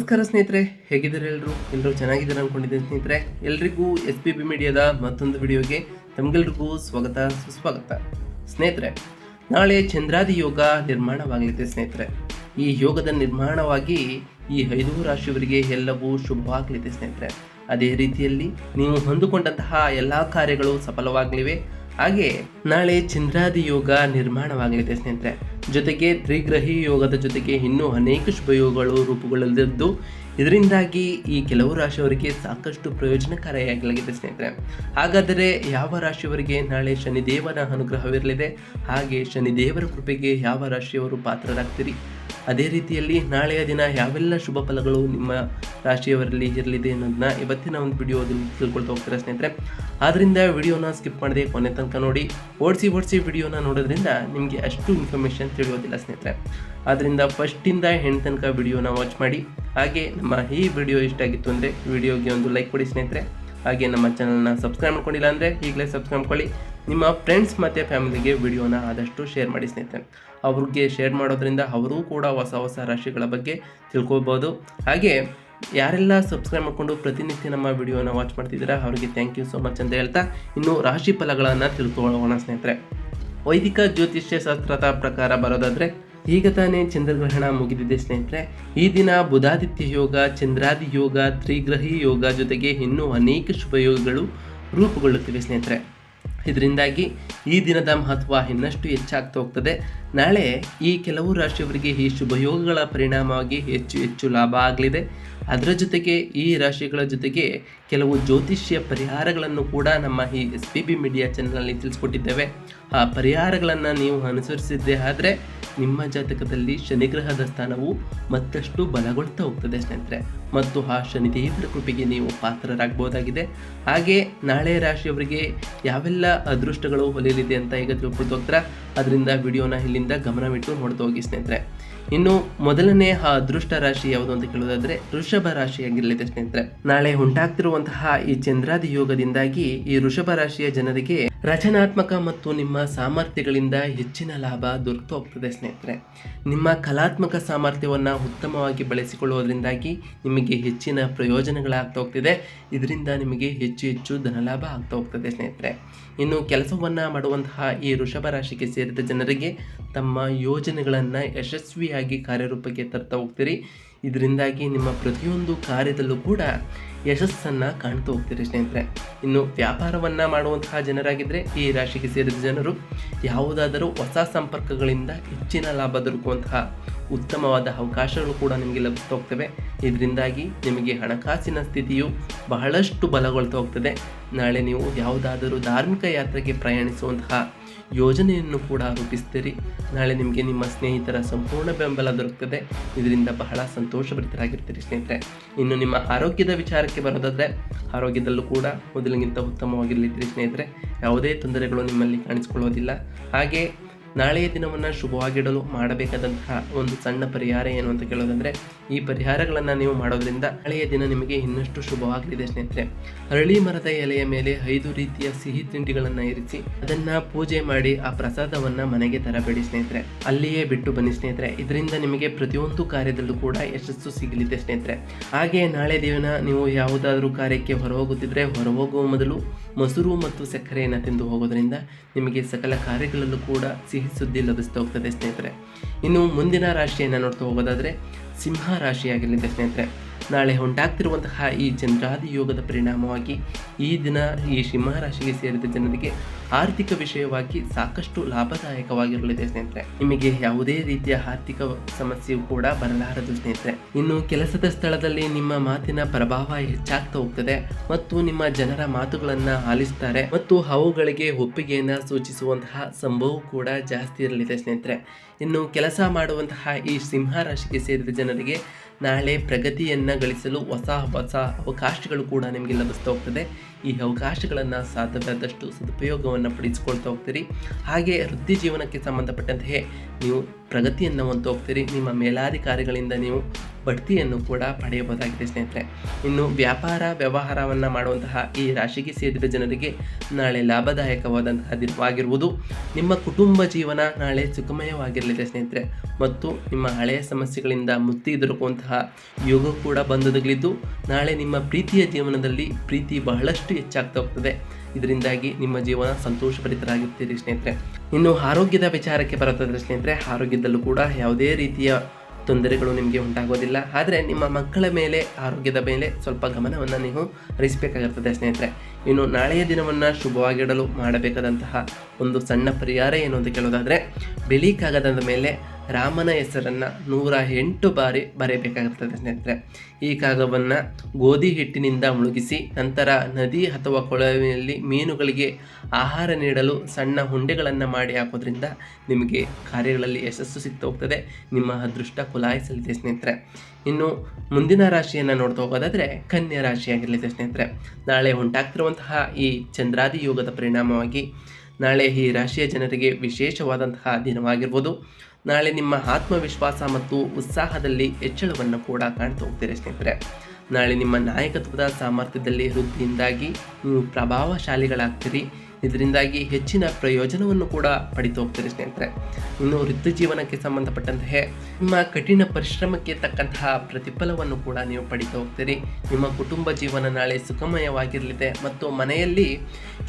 ನಮಸ್ಕಾರ ಸ್ನೇಹಿತರೆ, ಹೇಗಿದ್ದಾರೆ ಎಲ್ಲರೂ ಚೆನ್ನಾಗಿದ್ದಾರೆ ಅಂದ್ಕೊಂಡಿದ್ದೀನಿ ಸ್ನೇಹಿತರೆ. ಎಲ್ರಿಗೂ SPB ಮೀಡಿಯಾದ ಮತ್ತೊಂದು ವಿಡಿಯೋಗೆ ತಮಗೆಲ್ರಿಗೂ ಸ್ವಾಗತ ಸುಸ್ವಾಗತ. ಸ್ನೇಹಿತರೆ, ನಾಳೆ ಚಂದ್ರಾದಿ ಯೋಗ ನಿರ್ಮಾಣವಾಗಲಿದೆ ಸ್ನೇಹಿತರೆ. ಈ ಯೋಗದ ನಿರ್ಮಾಣವಾಗಿ ಈ 5 ರಾಶಿಯವರಿಗೆ ಎಲ್ಲವೂ ಶುಭವಾಗಲಿದೆ ಸ್ನೇಹಿತರೆ. ಅದೇ ರೀತಿಯಲ್ಲಿ ನೀವು ಹೊಂದಿಕೊಂಡಂತಹ ಎಲ್ಲ ಕಾರ್ಯಗಳು ಸಫಲವಾಗಲಿವೆ. ಹಾಗೆ ನಾಳೆ ಚಂದ್ರಾದಿ ಯೋಗ ನಿರ್ಮಾಣವಾಗಲಿದೆ ಸ್ನೇಹಿತರೆ. ಜೊತೆಗೆ ತ್ರಿಗ್ರಹಿ ಯೋಗದ ಜೊತೆಗೆ ಇನ್ನೂ ಅನೇಕ ಶುಭ ಯೋಗಗಳು ರೂಪುಗೊಳ್ಳಲಿದ್ದು, ಇದರಿಂದಾಗಿ ಈ ಕೆಲವು ರಾಶಿಯವರಿಗೆ ಸಾಕಷ್ಟು ಪ್ರಯೋಜನಕಾರಿಯಾಗಲಿದೆ ಸ್ನೇಹಿತರೆ. ಹಾಗಾದರೆ ಯಾವ ರಾಶಿಯವರಿಗೆ ನಾಳೆ ಶನಿದೇವನ ಅನುಗ್ರಹವಿರಲಿದೆ, ಹಾಗೆ ಶನಿದೇವರ ಕೃಪೆಗೆ ಯಾವ ರಾಶಿಯವರು ಪಾತ್ರರಾಗ್ತೀರಿ, ಅದೇ ರೀತಿಯಲ್ಲಿ ನಾಳೆಯ ದಿನ ಯಾವೆಲ್ಲ ಶುಭ ಫಲಗಳು ನಿಮ್ಮ ರಾಶಿಯವರಲ್ಲಿ ಇರಲಿದೆ ಅನ್ನೋದನ್ನ ಇವತ್ತಿನ ಒಂದು ವಿಡಿಯೋದಲ್ಲಿ ತಿಳ್ಕೊಳ್ತಾ ಹೋಗ್ತಾರೆ ಸ್ನೇಹಿತರೆ. ಆದ್ದರಿಂದ ವಿಡಿಯೋನ ಸ್ಕಿಪ್ ಮಾಡದೆ ಕೊನೆ ತನಕ ನೋಡಿ. ಓಡಿಸಿ ವಿಡಿಯೋನ ನೋಡೋದ್ರಿಂದ ನಿಮಗೆ ಅಷ್ಟು ಇನ್ಫಾರ್ಮೇಷನ್ ತಿಳಿಯೋದಿಲ್ಲ ಸ್ನೇಹಿತರೆ. ಆದ್ದರಿಂದ ಫಸ್ಟಿಂದ ಹೆಣ್ಣು ತನಕ ವಿಡಿಯೋನ ವಾಚ್ ಮಾಡಿ. ಹಾಗೆ ನಮ್ಮ ಈ ವಿಡಿಯೋ ಇಷ್ಟ ಆಗಿತ್ತು ಅಂದರೆ ವಿಡಿಯೋಗೆ ಒಂದು ಲೈಕ್ ಕೊಡಿ ಸ್ನೇಹಿತರೆ. ಹಾಗೆ ನಮ್ಮ ಚಾನಲ್ನ ಸಬ್ಸ್ಕ್ರೈಬ್ ಮಾಡ್ಕೊಂಡಿಲ್ಲ ಅಂದರೆ ಈಗಲೇ ಸಬ್ಸ್ಕ್ರೈಬ್ ಮಾಡ್ಕೊಳ್ಳಿ. ನಿಮ್ಮ ಫ್ರೆಂಡ್ಸ್ ಮತ್ತು ಫ್ಯಾಮಿಲಿಗೆ ವಿಡಿಯೋನ ಆದಷ್ಟು ಶೇರ್ ಮಾಡಿ ಸ್ನೇಹಿತರೆ. ಅವ್ರಿಗೆ ಶೇರ್ ಮಾಡೋದ್ರಿಂದ ಅವರೂ ಕೂಡ ಹೊಸ ರಾಶಿಗಳ ಬಗ್ಗೆ ತಿಳ್ಕೊಬೋದು. ಹಾಗೆ ಯಾರೆಲ್ಲ ಸಬ್ಸ್ಕ್ರೈಬ್ ಮಾಡಿಕೊಂಡು ಪ್ರತಿನಿತ್ಯ ನಮ್ಮ ವಿಡಿಯೋನ ವಾಚ್ ಮಾಡ್ತಿದ್ದೀರಾ ಅವರಿಗೆ ಥ್ಯಾಂಕ್ ಯು ಸೋ ಮಚ್ ಅಂತ ಹೇಳ್ತಾ ಇನ್ನು ರಾಶಿ ಫಲಗಳನ್ನು ತಿಳ್ಕೊಳ್ಳೋಣ ಸ್ನೇಹಿತರೆ. ವೈದಿಕ ಜ್ಯೋತಿಷ್ಯ ಶಾಸ್ತ್ರದ ಪ್ರಕಾರ ಬರೋದಾದರೆ ಈಗ ತಾನೇ ಚಂದ್ರಗ್ರಹಣ ಮುಗಿದಿದೆ ಸ್ನೇಹಿತರೆ. ಈ ದಿನ ಬುಧಾದಿತ್ಯ ಯೋಗ, ಚಂದ್ರಾದಿ ಯೋಗ, ತ್ರಿಗ್ರಹಿ ಯೋಗ ಜೊತೆಗೆ ಇನ್ನೂ ಅನೇಕ ಶುಭ ಯೋಗಗಳು ರೂಪುಗೊಳ್ಳುತ್ತಿವೆ ಸ್ನೇಹಿತರೆ. ಇದರಿಂದಾಗಿ ಈ ದಿನದ ಮಹತ್ವ ಇನ್ನಷ್ಟು ಹೆಚ್ಚಾಗ್ತಾ ಹೋಗ್ತದೆ. ನಾಳೆ ಈ ಕೆಲವು ರಾಶಿಯವರಿಗೆ ಈ ಶುಭ ಯೋಗಗಳ ಪರಿಣಾಮವಾಗಿ ಹೆಚ್ಚು ಲಾಭ ಆಗಲಿದೆ. ಅದರ ಜೊತೆಗೆ ಈ ರಾಶಿಗಳ ಜೊತೆಗೆ ಕೆಲವು ಜ್ಯೋತಿಷ್ಯ ಪರಿಹಾರಗಳನ್ನು ಕೂಡ ನಮ್ಮ ಈ SPB ಮೀಡಿಯಾ ಚಾನಲ್ನಲ್ಲಿ ತಿಳಿಸ್ಕೊಟ್ಟಿದ್ದೇವೆ. ಆ ಪರಿಹಾರಗಳನ್ನು ನೀವು ಅನುಸರಿಸಿದ್ದೇ ಆದರೆ ನಿಮ್ಮ ಜಾತಕದಲ್ಲಿ ಶನಿಗ್ರಹದ ಸ್ಥಾನವು ಮತ್ತಷ್ಟು ಬಲಗೊಳ್ತಾ ಹೋಗ್ತದೆ ಸ್ನೇಹಿತರೆ, ಮತ್ತು ಆ ಶನಿದೇವರ ಕೃಪೆಗೆ ನೀವು ಪಾತ್ರರಾಗಬಹುದಾಗಿದೆ. ಹಾಗೆ ನಾಳೆ ರಾಶಿಯವರಿಗೆ ಯಾವೆಲ್ಲ ಅದೃಷ್ಟಗಳು ಒಲಿಯಲಿದೆ ಅಂತ ಈಗ ತಿಳ್ಕೊಳ್ತಾ ಹೋಗ್ತಾರೆ. ಅದರಿಂದ ವಿಡಿಯೋನ ಇಲ್ಲಿಂದ ಗಮನವಿಟ್ಟು ನೋಡ್ತಾ ಹೋಗಿ ಸ್ನೇಹಿತರೆ. ಇನ್ನು ಮೊದಲನೇ ಅದೃಷ್ಟ ರಾಶಿ ಯಾವುದು ಅಂತ ಕೇಳೋದಾದ್ರೆ ವೃಷಭ ರಾಶಿಯಾಗಿರಲಿದೆ ಸ್ನೇಹಿತರೆ. ನಾಳೆ ಉಂಟಾಗ್ತಿರುವಂತಹ ಈ ಚಂದ್ರಾದಿ ಯೋಗದಿಂದಾಗಿ ಈ ವೃಷಭ ರಾಶಿಯ ಜನರಿಗೆ ರಚನಾತ್ಮಕ ಮತ್ತು ನಿಮ್ಮ ಸಾಮರ್ಥ್ಯಗಳಿಂದ ಹೆಚ್ಚಿನ ಲಾಭ ದೊರಕ್ತಾ ಹೋಗ್ತದೆ ಸ್ನೇಹಿತರೆ. ನಿಮ್ಮ ಕಲಾತ್ಮಕ ಸಾಮರ್ಥ್ಯವನ್ನು ಉತ್ತಮವಾಗಿ ಬಳಸಿಕೊಳ್ಳುವುದರಿಂದಾಗಿ ನಿಮಗೆ ಹೆಚ್ಚಿನ ಪ್ರಯೋಜನಗಳಾಗ್ತಾ ಹೋಗ್ತಿದೆ. ಇದರಿಂದ ನಿಮಗೆ ಹೆಚ್ಚು ಧನಲಾಭ ಆಗ್ತಾ ಹೋಗ್ತದೆ ಸ್ನೇಹಿತರೆ. ಇನ್ನು ಕೆಲಸವನ್ನು ಮಾಡುವಂತಹ ಈ ವೃಷಭ ರಾಶಿಗೆ ಸೇರಿದ ಜನರಿಗೆ ತಮ್ಮ ಯೋಜನೆಗಳನ್ನು ಯಶಸ್ವಿಯಾಗಿ ಕಾರ್ಯರೂಪಕ್ಕೆ ತರ್ತಾ ಹೋಗ್ತೀರಿ. ಇದರಿಂದಾಗಿ ನಿಮ್ಮ ಪ್ರತಿಯೊಂದು ಕಾರ್ಯದಲ್ಲೂ ಕೂಡ ಯಶಸ್ಸನ್ನು ಕಾಣ್ತಾ ಹೋಗ್ತೀರಿ ಸ್ನೇಹಿತರೆ. ಇನ್ನು ವ್ಯಾಪಾರವನ್ನು ಮಾಡುವಂತಹ ಜನರಾಗಿದ್ದರೆ ಈ ರಾಶಿಗೆ ಸೇರಿದ ಜನರು ಯಾವುದಾದರೂ ಹೊಸ ಸಂಪರ್ಕಗಳಿಂದ ಹೆಚ್ಚಿನ ಲಾಭ ದೊರಕುವಂತಹ ಉತ್ತಮವಾದ ಅವಕಾಶಗಳು ಕೂಡ ನಿಮಗೆ ಲಭಿಸ್ತಾ ಹೋಗ್ತವೆ. ಇದರಿಂದಾಗಿ ನಿಮಗೆ ಹಣಕಾಸಿನ ಸ್ಥಿತಿಯು ಬಹಳಷ್ಟು ಬಲಗೊಳ್ತಾ ಹೋಗ್ತದೆ. ನಾಳೆ ನೀವು ಯಾವುದಾದರೂ ಧಾರ್ಮಿಕ ಯಾತ್ರೆಗೆ ಪ್ರಯಾಣಿಸುವಂತಹ ಯೋಜನೆಯನ್ನು ಕೂಡ ರೂಪಿಸ್ತೀರಿ. ನಾಳೆ ನಿಮಗೆ ನಿಮ್ಮ ಸ್ನೇಹಿತರ ಸಂಪೂರ್ಣ ಬೆಂಬಲ ದೊರಕುತ್ತದೆ. ಇದರಿಂದ ಬಹಳ ಸಂತೋಷಭರಿತರಾಗಿರ್ತೀರಿ ಸ್ನೇಹಿತರೆ. ಇನ್ನು ನಿಮ್ಮ ಆರೋಗ್ಯದ ವಿಚಾರಕ್ಕೆ ಬರೋದಾದರೆ ಆರೋಗ್ಯದಲ್ಲೂ ಕೂಡ ಮೊದಲಿಗಿಂತ ಉತ್ತಮವಾಗಿರಲಿದ್ದೀರಿ ಸ್ನೇಹಿತರೆ. ಯಾವುದೇ ತೊಂದರೆಗಳು ನಿಮ್ಮಲ್ಲಿ ಕಾಣಿಸಿಕೊಳ್ಳೋದಿಲ್ಲ. ಹಾಗೆ ನಾಳೆಯ ದಿನವನ್ನು ಶುಭವಾಗಿಡಲು ಮಾಡಬೇಕಾದಂತಹ ಒಂದು ಸಣ್ಣ ಪರಿಹಾರ ಏನು ಅಂತ ಕೇಳೋದಂದರೆ ಈ ಪರಿಹಾರಗಳನ್ನು ನೀವು ಮಾಡೋದ್ರಿಂದ ನಾಳೆಯ ದಿನ ನಿಮಗೆ ಇನ್ನಷ್ಟು ಶುಭವಾಗಲಿದೆ ಸ್ನೇಹಿತರೆ. ಅರಳಿ ಮರದ ಎಲೆಯ ಮೇಲೆ 5 ರೀತಿಯ ಸಿಹಿ ತಿಂಡಿಗಳನ್ನು ಇರಿಸಿ ಅದನ್ನು ಪೂಜೆ ಮಾಡಿ ಆ ಪ್ರಸಾದವನ್ನು ಮನೆಗೆ ತರಬೇಡಿ ಸ್ನೇಹಿತರೆ. ಅಲ್ಲಿಯೇ ಬಿಟ್ಟು ಬನ್ನಿ ಸ್ನೇಹಿತರೆ. ಇದರಿಂದ ನಿಮಗೆ ಪ್ರತಿಯೊಂದು ಕಾರ್ಯದಲ್ಲೂ ಕೂಡ ಯಶಸ್ಸು ಸಿಗಲಿದೆ ಸ್ನೇಹಿತರೆ. ಹಾಗೆ ನಾಳೆ ದಿನ ನೀವು ಯಾವುದಾದ್ರೂ ಕಾರ್ಯಕ್ಕೆ ಹೊರಹೋಗುತ್ತಿದ್ದರೆ ಹೊರಹೋಗುವ ಮೊದಲು ಮೊಸರು ಮತ್ತು ಸಕ್ಕರೆಯನ್ನು ತಿಂದು ಹೋಗೋದ್ರಿಂದ ನಿಮಗೆ ಸಕಲ ಕಾರ್ಯಗಳಲ್ಲೂ ಕೂಡ ಸಿಹಿ ಸುದ್ದಿ ಲಭಿಸ್ತಾ ಹೋಗ್ತದೆ ಸ್ನೇಹಿತರೆ. ಇನ್ನು ಮುಂದಿನ ರಾಶಿಯನ್ನು ನೋಡ್ತಾ ಹೋಗೋದಾದರೆ ಸಿಂಹ ರಾಶಿಯಾಗಿರಲಿದೆ ಸ್ನೇಹಿತರೆ. ನಾಳೆ ಉಂಟಾಗ್ತಿರುವಂತಹ ಈ ಚಂದ್ರಾದಿ ಯೋಗದ ಪರಿಣಾಮವಾಗಿ ಈ ದಿನ ಈ ಸಿಂಹ ರಾಶಿಗೆ ಸೇರಿದ ಜನರಿಗೆ ಆರ್ಥಿಕ ವಿಷಯವಾಗಿ ಸಾಕಷ್ಟು ಲಾಭದಾಯಕವಾಗಿರಲಿದೆ ಸ್ನೇಹಿತರೆ. ನಿಮಗೆ ಯಾವುದೇ ರೀತಿಯ ಆರ್ಥಿಕ ಸಮಸ್ಯೆಯೂ ಕೂಡ ಬರಲಾರದು ಸ್ನೇಹಿತರೆ. ಇನ್ನು ಕೆಲಸದ ಸ್ಥಳದಲ್ಲಿ ನಿಮ್ಮ ಮಾತಿನ ಪ್ರಭಾವ ಹೆಚ್ಚಾಗ್ತಾ ಹೋಗ್ತದೆ ಮತ್ತು ನಿಮ್ಮ ಜನರ ಮಾತುಗಳನ್ನು ಆಲಿಸ್ತಾರೆ ಮತ್ತು ಅವುಗಳಿಗೆ ಒಪ್ಪಿಗೆಯನ್ನು ಸೂಚಿಸುವಂತಹ ಸಂಭವ ಕೂಡ ಜಾಸ್ತಿ ಇರಲಿದೆ ಸ್ನೇಹಿತರೆ. ಇನ್ನು ಕೆಲಸ ಮಾಡುವಂತಹ ಈ ಸಿಂಹ ರಾಶಿಗೆ ಸೇರಿದ ಜನರಿಗೆ ನಾಳೆ ಪ್ರಗತಿಯನ್ನು ಗಳಿಸಲು ಹೊಸ ಅವಕಾಶಗಳು ಕೂಡ ನಿಮಗೆ ಲಭಿಸ್ತಾ ಹೋಗ್ತದೆ. ಈ ಅವಕಾಶಗಳನ್ನು ಸಾಧ್ಯವಾದಷ್ಟು ಸದುಪಯೋಗವನ್ನು ಪಡಿಸಿಕೊಳ್ತಾ ಹೋಗ್ತೀರಿ. ಹಾಗೆ ವೃತ್ತಿ ಜೀವನಕ್ಕೆ ಸಂಬಂಧಪಟ್ಟಂತೆ ನೀವು ಪ್ರಗತಿಯನ್ನು ಹೊಂದ್ತಾ ಹೋಗ್ತೀರಿ. ನಿಮ್ಮ ಮೇಲಾಧಿಕಾರಿಗಳಿಂದ ನೀವು ಬಡ್ತಿಯನ್ನು ಕೂಡ ಪಡೆಯಬಹುದಾಗಿದೆ ಸ್ನೇಹಿತರೆ. ಇನ್ನು ವ್ಯಾಪಾರ ವ್ಯವಹಾರವನ್ನು ಮಾಡುವಂತಹ ಈ ರಾಶಿಗೆ ಸೇರಿದ ಜನರಿಗೆ ನಾಳೆ ಲಾಭದಾಯಕವಾದಂತಹ ದಿನವಾಗಿರುವುದು. ನಿಮ್ಮ ಕುಟುಂಬ ಜೀವನ ನಾಳೆ ಸುಖಮಯವಾಗಿರಲಿದೆ ಸ್ನೇಹಿತರೆ. ಮತ್ತು ನಿಮ್ಮ ಹಳೆಯ ಸಮಸ್ಯೆಗಳಿಂದ ಮುಕ್ತಿ ದೊರಕುವಂತಹ ಯೋಗ ಕೂಡ ಬಂದೊದಗಲಿದ್ದು ನಾಳೆ ನಿಮ್ಮ ಪ್ರೀತಿಯ ಜೀವನದಲ್ಲಿ ಪ್ರೀತಿ ಬಹಳಷ್ಟು ಹೆಚ್ಚಾಗ್ತಾ ಹೋಗ್ತದೆ. ಇದರಿಂದಾಗಿ ನಿಮ್ಮ ಜೀವನ ಸಂತೋಷಭರಿತರಾಗಿರ್ತೀರಿ ಸ್ನೇಹಿತರೆ. ಇನ್ನು ಆರೋಗ್ಯದ ವಿಚಾರಕ್ಕೆ ಬರುತ್ತದೆ ಸ್ನೇಹಿತರೆ. ಆರೋಗ್ಯದಲ್ಲೂ ಕೂಡ ಯಾವುದೇ ರೀತಿಯ ತೊಂದರೆಗಳು ನಿಮಗೆ ಉಂಟಾಗೋದಿಲ್ಲ. ಆದರೆ ನಿಮ್ಮ ಮಕ್ಕಳ ಮೇಲೆ ಆರೋಗ್ಯದ ಮೇಲೆ ಸ್ವಲ್ಪ ಗಮನವನ್ನು ನೀವು ಹರಿಸಬೇಕಾಗಿರ್ತದೆ ಸ್ನೇಹಿತರೆ. ಇನ್ನು ನಾಳೆಯ ದಿನವನ್ನು ಶುಭವಾಗಿಡಲು ಮಾಡಬೇಕಾದಂತಹ ಒಂದು ಸಣ್ಣ ಪರಿಹಾರ ಏನು ಅಂತ ಕೇಳೋದಾದರೆ, ಬಿಳಿ ಕಾಗದದ ಮೇಲೆ ರಾಮನ ಹೆಸರನ್ನು 108 ಬಾರಿ ಬರೆಯಬೇಕಾಗಿರ್ತದೆ ಸ್ನೇಹಿತರೆ. ಈ ಕಾಗದವನ್ನು ಗೋಧಿ ಹಿಟ್ಟಿನಿಂದ ಮುಳುಗಿಸಿ ನಂತರ ನದಿ ಅಥವಾ ಕೊಳವೆಯಲ್ಲಿ ಮೀನುಗಳಿಗೆ ಆಹಾರ ನೀಡಲು ಸಣ್ಣ ಹುಂಡೆಗಳನ್ನು ಮಾಡಿ ಹಾಕೋದ್ರಿಂದ ನಿಮಗೆ ಕಾರ್ಯಗಳಲ್ಲಿ ಯಶಸ್ಸು ಸಿಗ್ತಾ ಹೋಗ್ತದೆ. ನಿಮ್ಮ ಅದೃಷ್ಟ ಕುಲಾಯಿಸಲಿದೆ ಸ್ನೇಹಿತರೆ. ಇನ್ನು ಮುಂದಿನ ರಾಶಿಯನ್ನು ನೋಡ್ತಾ ಹೋಗೋದಾದರೆ ಕನ್ಯಾ ರಾಶಿಯಾಗಿರಲಿದೆ ಸ್ನೇಹಿತರೆ. ನಾಳೆ ಉಂಟಾಗ್ತಿರುವಂತಹ ಈ ಚಂದ್ರಾದಿ ಯೋಗದ ಪರಿಣಾಮವಾಗಿ ನಾಳೆ ಈ ರಾಶಿಯ ಜನರಿಗೆ ವಿಶೇಷವಾದಂತಹ ದಿನವಾಗಿರ್ಬೋದು. ನಾಳೆ ನಿಮ್ಮ ಆತ್ಮವಿಶ್ವಾಸ ಮತ್ತು ಉತ್ಸಾಹದಲ್ಲಿ ಹೆಚ್ಚಳವನ್ನು ಕೂಡ ಕಾಣ್ತಾ ಹೋಗ್ತೀರಿ ಸ್ನೇಹಿತರೆ. ನಾಳೆ ನಿಮ್ಮ ನಾಯಕತ್ವದ ಸಾಮರ್ಥ್ಯದಲ್ಲಿ ವೃದ್ಧಿಯಿಂದಾಗಿ ನೀವು ಪ್ರಭಾವಶಾಲಿಗಳಾಗ್ತೀರಿ. ಇದರಿಂದಾಗಿ ಹೆಚ್ಚಿನ ಪ್ರಯೋಜನವನ್ನು ಕೂಡ ಪಡಿತಾ ಹೋಗ್ತೀರಿ ಸ್ನೇಹಿತರೆ. ಇನ್ನು ವೃತ್ತಿ ಜೀವನಕ್ಕೆ ಸಂಬಂಧಪಟ್ಟಂತೆ ನಿಮ್ಮ ಕಠಿಣ ಪರಿಶ್ರಮಕ್ಕೆ ತಕ್ಕಂತಹ ಪ್ರತಿಫಲವನ್ನು ಕೂಡ ನೀವು ಪಡಿತಾ ಹೋಗ್ತೀರಿ. ನಿಮ್ಮ ಕುಟುಂಬ ಜೀವನ ನಾಳೆ ಸುಖಮಯವಾಗಿರಲಿದೆ ಮತ್ತು ಮನೆಯಲ್ಲಿ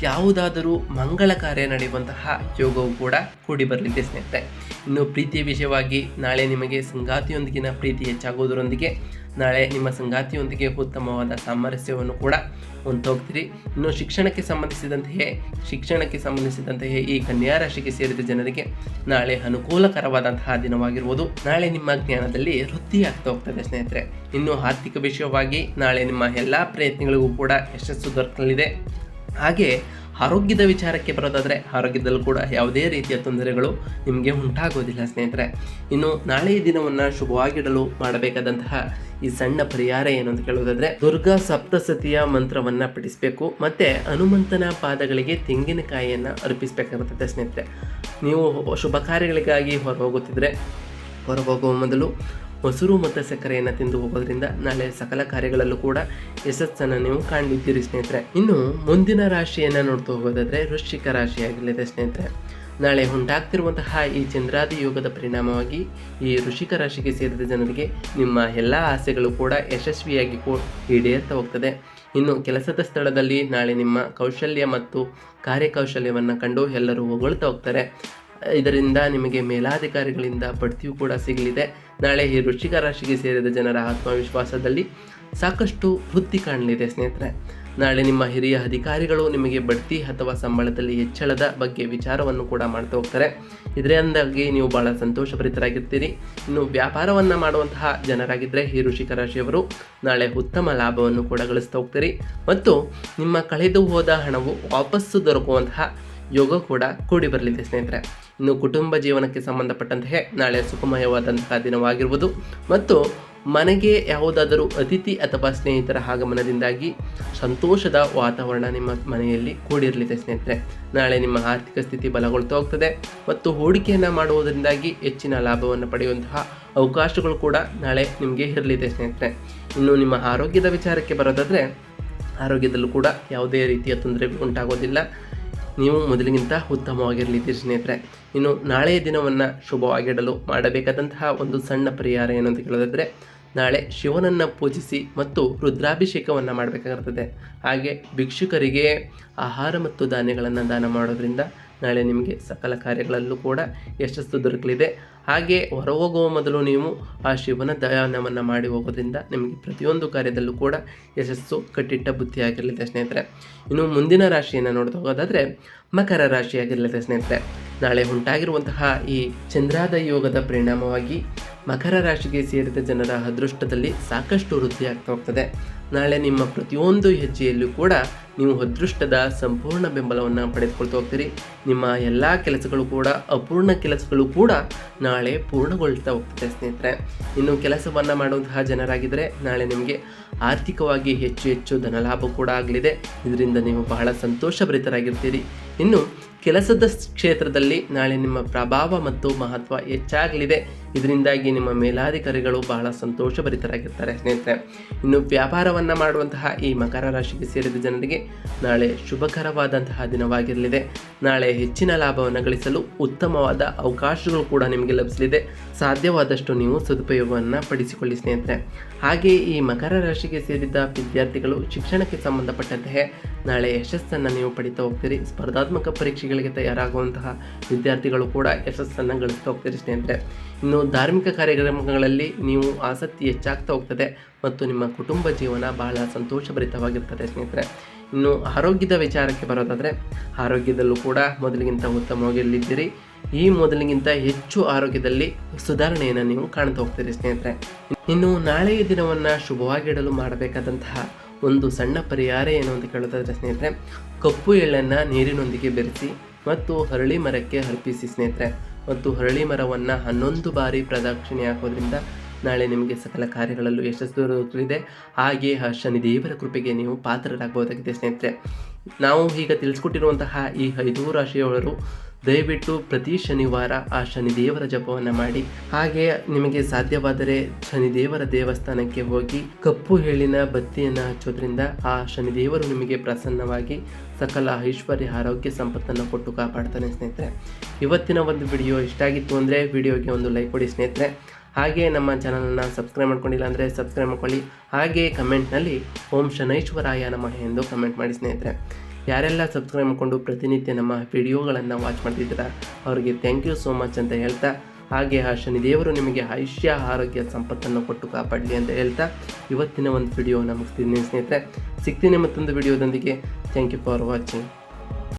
ಯಾವುದಾದರೂ ಮಂಗಳ ಕಾರ್ಯ ನಡೆಯುವಂತಹ ಯೋಗವು ಕೂಡ ಕೂಡಿ ಬರಲಿದೆ ಸ್ನೇಹಿತರೆ. ಇನ್ನು ಪ್ರೀತಿಯ ವಿಷಯವಾಗಿ ನಾಳೆ ನಿಮಗೆ ಸಂಗಾತಿಯೊಂದಿಗಿನ ಪ್ರೀತಿ ಹೆಚ್ಚಾಗುವುದರೊಂದಿಗೆ ನಾಳೆ ನಿಮ್ಮ ಸಂಗಾತಿಯೊಂದಿಗೆ ಉತ್ತಮವಾದ ಸಾಮರಸ್ಯವನ್ನು ಕೂಡ ಹೊಂದ್ತಾ ಹೋಗ್ತೀರಿ. ಇನ್ನು ಶಿಕ್ಷಣಕ್ಕೆ ಸಂಬಂಧಿಸಿದಂತೆಯೇ ಈ ಕನ್ಯಾ ರಾಶಿಗೆ ಸೇರಿದ ಜನರಿಗೆ ನಾಳೆ ಅನುಕೂಲಕರವಾದಂತಹ ದಿನವಾಗಿರುವುದು. ನಾಳೆ ನಿಮ್ಮ ಜ್ಞಾನದಲ್ಲಿ ವೃದ್ಧಿಯಾಗ್ತಾ ಹೋಗ್ತದೆ ಸ್ನೇಹಿತರೆ. ಇನ್ನು ಆರ್ಥಿಕ ವಿಷಯವಾಗಿ ನಾಳೆ ನಿಮ್ಮ ಎಲ್ಲ ಪ್ರಯತ್ನಗಳಿಗೂ ಕೂಡ ಯಶಸ್ಸು ದೊರಕಲಿದೆ. ಹಾಗೆ ಆರೋಗ್ಯದ ವಿಚಾರಕ್ಕೆ ಬರೋದಾದರೆ ಆರೋಗ್ಯದಲ್ಲೂ ಕೂಡ ಯಾವುದೇ ರೀತಿಯ ತೊಂದರೆಗಳು ನಿಮಗೆ ಉಂಟಾಗೋದಿಲ್ಲ ಸ್ನೇಹಿತರೆ. ಇನ್ನು ನಾಳೆ ಈ ದಿನವನ್ನು ಶುಭವಾಗಿಡಲು ಮಾಡಬೇಕಾದಂತಹ ಈ ಸಣ್ಣ ಪರಿಹಾರ ಏನು ಅಂತ ಕೇಳೋದಾದರೆ, ದುರ್ಗಾ ಸಪ್ತಸತಿಯ ಮಂತ್ರವನ್ನು ಪಠಿಸಬೇಕು ಮತ್ತು ಹನುಮಂತನ ಪಾದಗಳಿಗೆ ತೆಂಗಿನಕಾಯಿಯನ್ನು ಅರ್ಪಿಸಬೇಕಾಗುತ್ತದೆ ಸ್ನೇಹಿತರೆ. ನೀವು ಶುಭ ಕಾರ್ಯಗಳಿಗಾಗಿ ಹೊರಹೋಗುವ ಮೊದಲು ಮೊಸರು ಮತ್ತು ಸಕ್ಕರೆಯನ್ನು ತಿಂದು ಹೋಗೋದ್ರಿಂದ ನಾಳೆ ಸಕಲ ಕಾರ್ಯಗಳಲ್ಲೂ ಕೂಡ ಯಶಸ್ಸನ್ನು ನೀವು ಕಾಣಲಿದ್ದೀರಿ ಸ್ನೇಹಿತರೆ. ಇನ್ನು ಮುಂದಿನ ರಾಶಿಯನ್ನು ನೋಡ್ತಾ ಹೋಗೋದಾದರೆ ವೃಶ್ಚಿಕ ರಾಶಿಯಾಗಲಿದೆ ಸ್ನೇಹಿತರೆ. ನಾಳೆ ಉಂಟಾಗ್ತಿರುವಂತಹ ಈ ಚಂದ್ರಾದಿ ಯೋಗದ ಪರಿಣಾಮವಾಗಿ ಈ ವೃಶ್ಚಿಕ ರಾಶಿಗೆ ಸೇರಿದ ಜನರಿಗೆ ನಿಮ್ಮ ಎಲ್ಲ ಆಸೆಗಳು ಕೂಡ ಯಶಸ್ವಿಯಾಗಿ ಈಡೇರ್ತಾ ಹೋಗ್ತದೆ. ಇನ್ನು ಕೆಲಸದ ಸ್ಥಳದಲ್ಲಿ ನಾಳೆ ನಿಮ್ಮ ಕೌಶಲ್ಯ ಮತ್ತು ಕಾರ್ಯಕೌಶಲ್ಯವನ್ನು ಕಂಡು ಎಲ್ಲರೂ ಹೊಗಳ್ತಾ ಹೋಗ್ತಾರೆ. ಇದರಿಂದ ನಿಮಗೆ ಮೇಲಾಧಿಕಾರಿಗಳಿಂದ ಬಡ್ತಿಯೂ ಕೂಡ ಸಿಗಲಿದೆ. ನಾಳೆ ಈ ವೃಶ್ಚಿಕ ರಾಶಿಗೆ ಸೇರಿದ ಜನರ ಆತ್ಮವಿಶ್ವಾಸದಲ್ಲಿ ಸಾಕಷ್ಟು ವೃದ್ಧಿ ಕಾಣಲಿದೆ ಸ್ನೇಹಿತರೆ. ನಾಳೆ ನಿಮ್ಮ ಹಿರಿಯ ಅಧಿಕಾರಿಗಳು ನಿಮಗೆ ಬಡ್ತಿ ಅಥವಾ ಸಂಬಳದಲ್ಲಿ ಹೆಚ್ಚಳದ ಬಗ್ಗೆ ವಿಚಾರವನ್ನು ಕೂಡ ಮಾಡ್ತಾ ಹೋಗ್ತಾರೆ. ಇದರಿಂದಾಗಿ ನೀವು ಬಹಳ ಸಂತೋಷಭರಿತರಾಗಿರ್ತೀರಿ. ಇನ್ನು ವ್ಯಾಪಾರವನ್ನು ಮಾಡುವಂತಹ ಜನರಾಗಿದ್ದರೆ ಈ ವೃಶ್ಚಿಕ ರಾಶಿಯವರು ನಾಳೆ ಉತ್ತಮ ಲಾಭವನ್ನು ಕೂಡ ಗಳಿಸ್ತಾ ಹೋಗ್ತೀರಿ ಮತ್ತು ನಿಮ್ಮ ಕಳೆದು ಹೋದ ಹಣವು ವಾಪಸ್ಸು ದೊರಕುವಂತಹ ಯೋಗ ಕೂಡ ಕೂಡಿ ಬರಲಿದೆ ಸ್ನೇಹಿತರೆ. ಇನ್ನು ಕುಟುಂಬ ಜೀವನಕ್ಕೆ ಸಂಬಂಧಪಟ್ಟಂತೆ ನಾಳೆ ಸುಖಮಯವಾದಂತಹ ದಿನವಾಗಿರುವುದು ಮತ್ತು ಮನೆಗೆ ಯಾವುದಾದರೂ ಅತಿಥಿ ಅಥವಾ ಸ್ನೇಹಿತರ ಆಗಮನದಿಂದಾಗಿ ಸಂತೋಷದ ವಾತಾವರಣ ನಿಮ್ಮ ಮನೆಯಲ್ಲಿ ಕೂಡಿರಲಿದೆ ಸ್ನೇಹಿತರೆ. ನಾಳೆ ನಿಮ್ಮ ಆರ್ಥಿಕ ಸ್ಥಿತಿ ಬಲಗೊಳ್ತಾ ಹೋಗ್ತದೆ ಮತ್ತು ಹೂಡಿಕೆಯನ್ನು ಮಾಡುವುದರಿಂದಾಗಿ ಹೆಚ್ಚಿನ ಲಾಭವನ್ನು ಪಡೆಯುವಂತಹ ಅವಕಾಶಗಳು ಕೂಡ ನಾಳೆ ನಿಮಗೆ ಇರಲಿದೆ ಸ್ನೇಹಿತರೆ. ಇನ್ನು ನಿಮ್ಮ ಆರೋಗ್ಯದ ವಿಚಾರಕ್ಕೆ ಬರೋದಾದರೆ ಆರೋಗ್ಯದಲ್ಲೂ ಕೂಡ ಯಾವುದೇ ರೀತಿಯ ತೊಂದರೆ ಉಂಟಾಗೋದಿಲ್ಲ. ನೀವು ಮೊದಲಿಗಿಂತ ಉತ್ತಮವಾಗಿರಲಿದ್ದೀರಿ ಸ್ನೇಹಿತರೆ. ಇನ್ನು ನಾಳೆಯ ದಿನವನ್ನು ಶುಭವಾಗಿಡಲು ಮಾಡಬೇಕಾದಂತಹ ಒಂದು ಸಣ್ಣ ಪರಿಹಾರ ಏನು ಅಂತ ಕೇಳೋದಾದರೆ, ನಾಳೆ ಶಿವನನ್ನು ಪೂಜಿಸಿ ಮತ್ತು ರುದ್ರಾಭಿಷೇಕವನ್ನು ಮಾಡಬೇಕಾಗಿರ್ತದೆ. ಹಾಗೆ ಭಿಕ್ಷುಕರಿಗೆ ಆಹಾರ ಮತ್ತು ಧಾನ್ಯಗಳನ್ನು ದಾನ ಮಾಡೋದ್ರಿಂದ ನಾಳೆ ನಿಮಗೆ ಸಕಲ ಕಾರ್ಯಗಳಲ್ಲೂ ಕೂಡ ಯಶಸ್ಸು ದೊರಕಲಿದೆ. ಹಾಗೆ ಹೊರಹೋಗುವ ಮೊದಲು ನೀವು ಆ ಶಿವನ ಧ್ಯಾನವನ್ನು ಮಾಡಿ ಹೋಗೋದ್ರಿಂದ ನಿಮಗೆ ಪ್ರತಿಯೊಂದು ಕಾರ್ಯದಲ್ಲೂ ಕೂಡ ಯಶಸ್ಸು ಕಟ್ಟಿಟ್ಟ ಬುದ್ಧಿಯಾಗಿರಲಿದೆ ಸ್ನೇಹಿತರೆ. ಇನ್ನು ಮುಂದಿನ ರಾಶಿಯನ್ನು ನೋಡ್ತಾ ಹೋಗೋದಾದರೆ ಮಕರ ರಾಶಿಯಾಗಿರಲಿದೆ ಸ್ನೇಹಿತರೆ. ನಾಳೆ ಉಂಟಾಗಿರುವಂತಹ ಈ ಚಂದ್ರಾದ ಯೋಗದ ಪರಿಣಾಮವಾಗಿ ಮಕರ ರಾಶಿಗೆ ಸೇರಿದ ಜನರ ಅದೃಷ್ಟದಲ್ಲಿ ಸಾಕಷ್ಟು ವೃದ್ಧಿ ಆಗ್ತಾ ಹೋಗ್ತದೆ. ನಾಳೆ ನಿಮ್ಮ ಪ್ರತಿಯೊಂದು ಹೆಜ್ಜೆಯಲ್ಲೂ ಕೂಡ ನೀವು ಅದೃಷ್ಟದ ಸಂಪೂರ್ಣ ಬೆಂಬಲವನ್ನು ಪಡೆದುಕೊಳ್ತಾ ಹೋಗ್ತೀರಿ. ನಿಮ್ಮ ಎಲ್ಲ ಕೆಲಸಗಳು ಕೂಡ ಅಪೂರ್ಣ ಕೆಲಸಗಳು ಕೂಡ ನಾಳೆ ಪೂರ್ಣಗೊಳ್ತಾ ಹೋಗ್ತದೆ ಸ್ನೇಹಿತರೆ. ಇನ್ನು ಕೆಲಸವನ್ನು ಮಾಡುವಂತಹ ಜನರಾಗಿದ್ದರೆ ನಾಳೆ ನಿಮಗೆ ಆರ್ಥಿಕವಾಗಿ ಹೆಚ್ಚು ಧನಲಾಭ ಕೂಡ ಆಗಲಿದೆ. ಇದರಿಂದ ನೀವು ಬಹಳ ಸಂತೋಷಭರಿತರಾಗಿರ್ತೀರಿ. ಇನ್ನು ಕೆಲಸದ ಕ್ಷೇತ್ರದಲ್ಲಿ ನಾಳೆ ನಿಮ್ಮ ಪ್ರಭಾವ ಮತ್ತು ಮಹತ್ವ ಹೆಚ್ಚಾಗಲಿದೆ. ಇದರಿಂದಾಗಿ ನಿಮ್ಮ ಮೇಲಾಧಿಕಾರಿಗಳು ಬಹಳ ಸಂತೋಷಭರಿತರಾಗಿರ್ತಾರೆ ಸ್ನೇಹಿತರೆ. ಇನ್ನು ವ್ಯಾಪಾರವನ್ನು ಮಾಡುವಂತಹ ಈ ಮಕರ ರಾಶಿಗೆ ಸೇರಿದ ಜನರಿಗೆ ನಾಳೆ ಶುಭಕರವಾದಂತಹ ದಿನವಾಗಿರಲಿದೆ. ನಾಳೆ ಹೆಚ್ಚಿನ ಲಾಭವನ್ನು ಗಳಿಸಲು ಉತ್ತಮವಾದ ಅವಕಾಶಗಳು ಕೂಡ ನಿಮಗೆ ಲಭಿಸಲಿದೆ. ಸಾಧ್ಯವಾದಷ್ಟು ನೀವು ಸದುಪಯೋಗವನ್ನು ಪಡಿಸಿಕೊಳ್ಳಿ ಸ್ನೇಹಿತರೆ. ಹಾಗೆ ಈ ಮಕರ ರಾಶಿಗೆ ಸೇರಿದ ವಿದ್ಯಾರ್ಥಿಗಳು ಶಿಕ್ಷಣಕ್ಕೆ ಸಂಬಂಧಪಟ್ಟಂತೆ ನಾಳೆ ಯಶಸ್ಸನ್ನು ನೀವು ಪಡಿತಾ ಹೋಗ್ತೀರಿ. ಸ್ಪರ್ಧಾತ್ಮಕ ಪರೀಕ್ಷೆಗಳಿಗೆ ತಯಾರಾಗುವಂತಹ ವಿದ್ಯಾರ್ಥಿಗಳು ಕೂಡ ಯಶಸ್ಸನ್ನು ಗಳಿಸ್ತಾ ಹೋಗ್ತೀರಿ ಸ್ನೇಹಿತರೆ. ಇನ್ನು ಧಾರ್ಮಿಕ ಕಾರ್ಯಕ್ರಮಗಳಲ್ಲಿ ನೀವು ಆಸಕ್ತಿ ಹೆಚ್ಚಾಗ್ತಾ ಹೋಗ್ತದೆ ಮತ್ತು ನಿಮ್ಮ ಕುಟುಂಬ ಜೀವನ ಬಹಳ ಸಂತೋಷಭರಿತವಾಗಿರ್ತದೆ ಸ್ನೇಹಿತರೆ. ಇನ್ನು ಆರೋಗ್ಯದ ವಿಚಾರಕ್ಕೆ ಬರೋದಾದರೆ ಆರೋಗ್ಯದಲ್ಲೂ ಕೂಡ ಮೊದಲಿಗಿಂತ ಉತ್ತಮವಾಗಿರಲಿದ್ದೀರಿ. ಈ ಮೊದಲಿಗಿಂತ ಹೆಚ್ಚು ಆರೋಗ್ಯದಲ್ಲಿ ಸುಧಾರಣೆಯನ್ನು ನೀವು ಕಾಣ್ತಾ ಹೋಗ್ತೀರಿ ಸ್ನೇಹಿತರೆ. ಇನ್ನು ನಾಳೆಯ ದಿನವನ್ನು ಶುಭವಾಗಿಡಲು ಮಾಡಬೇಕಾದಂತಹ ಒಂದು ಸಣ್ಣ ಪರಿಹಾರ ಏನು ಅಂತ ಕೇಳೋದಾದರೆ ಸ್ನೇಹಿತರೆ, ಕಪ್ಪು ಎಳ್ಳನ್ನು ನೀರಿನೊಂದಿಗೆ ಬೆರೆಸಿ ಮತ್ತು ಹರಳಿ ಮರಕ್ಕೆ ಅರ್ಪಿಸಿ ಸ್ನೇಹಿತರೆ. ಮತ್ತು ಹರಳಿ ಮರವನ್ನು 11 ಬಾರಿ ಪ್ರದಕ್ಷಿಣೆ ಹಾಕೋದ್ರಿಂದ ನಾಳೆ ನಿಮಗೆ ಸಕಲ ಕಾರ್ಯಗಳಲ್ಲೂ ಯಶಸ್ಸು ದೊರೆಯುತ್ತದೆ. ಹಾಗೆ ಆ ಶನಿದೇವರ ಕೃಪೆಗೆ ನೀವು ಪಾತ್ರರಾಗಬಹುದಾಗಿದೆ ಸ್ನೇಹಿತರೆ. ನಾವು ಈಗ ತಿಳಿಸ್ಕೊಟ್ಟಿರುವಂತಹ ಈ 5 ರಾಶಿಯವರು ದಯವಿಟ್ಟು ಪ್ರತಿ ಶನಿವಾರ ಆ ಶನಿದೇವರ ಜಪವನ್ನು ಮಾಡಿ. ಹಾಗೆ ನಿಮಗೆ ಸಾಧ್ಯವಾದರೆ ಶನಿದೇವರ ದೇವಸ್ಥಾನಕ್ಕೆ ಹೋಗಿ ಕಪ್ಪು ಎಳ್ಳಿನ ಬತ್ತಿಯನ್ನು ಹಚ್ಚೋದ್ರಿಂದ ಆ ಶನಿದೇವರು ನಿಮಗೆ ಪ್ರಸನ್ನವಾಗಿ ಸಕಲ ಐಶ್ವರ್ಯ ಆರೋಗ್ಯ ಸಂಪತ್ತನ್ನು ಕೊಟ್ಟು ಕಾಪಾಡ್ತಾನೆ ಸ್ನೇಹಿತರೆ. ಇವತ್ತಿನ ಒಂದು ವಿಡಿಯೋ ಇಷ್ಟ ಆಗಿತ್ತು ಅಂದರೆ ವಿಡಿಯೋಗೆ ಒಂದು ಲೈಕ್ ಕೊಡಿ ಸ್ನೇಹಿತರೆ. ಹಾಗೆ ನಮ್ಮ ಚಾನಲನ್ನು ಸಬ್ಸ್ಕ್ರೈಬ್ ಮಾಡ್ಕೊಂಡಿಲ್ಲ ಅಂದರೆ ಸಬ್ಸ್ಕ್ರೈಬ್ ಮಾಡ್ಕೊಳ್ಳಿ. ಹಾಗೆ ಕಮೆಂಟ್ನಲ್ಲಿ ಓಂ ಶನೈಶ್ವರಾಯ ನಮಃ ಎಂದು ಕಮೆಂಟ್ ಮಾಡಿ ಸ್ನೇಹಿತರೆ. ಯಾರೆಲ್ಲ ಸಬ್ಸ್ಕ್ರೈಬ್ ಮಾಡಿಕೊಂಡು ಪ್ರತಿನಿತ್ಯ ನಮ್ಮ ವಿಡಿಯೋಗಳನ್ನು ವಾಚ್ ಮಾಡ್ತಿದ್ದೀರಾ ಅವರಿಗೆ ಥ್ಯಾಂಕ್ ಯು ಸೋ ಮಚ್ ಅಂತ ಹೇಳ್ತಾ, ಹಾಗೆ ಆ ಶನಿದೇವರು ನಿಮಗೆ ಆಯುಷ್ಯ ಆರೋಗ್ಯ ಸಂಪತ್ತನ್ನು ಕೊಟ್ಟು ಕಾಪಾಡಲಿ ಅಂತ ಹೇಳ್ತಾ ಇವತ್ತಿನ ಒಂದು ವಿಡಿಯೋನ ಮುಗಿಸ್ತಿದ್ದೀನಿ ಸ್ನೇಹಿತರೆ. ಸಿಗ್ತೀನಿ ಮತ್ತೊಂದು ವಿಡಿಯೋದೊಂದಿಗೆ. Thank you for watching.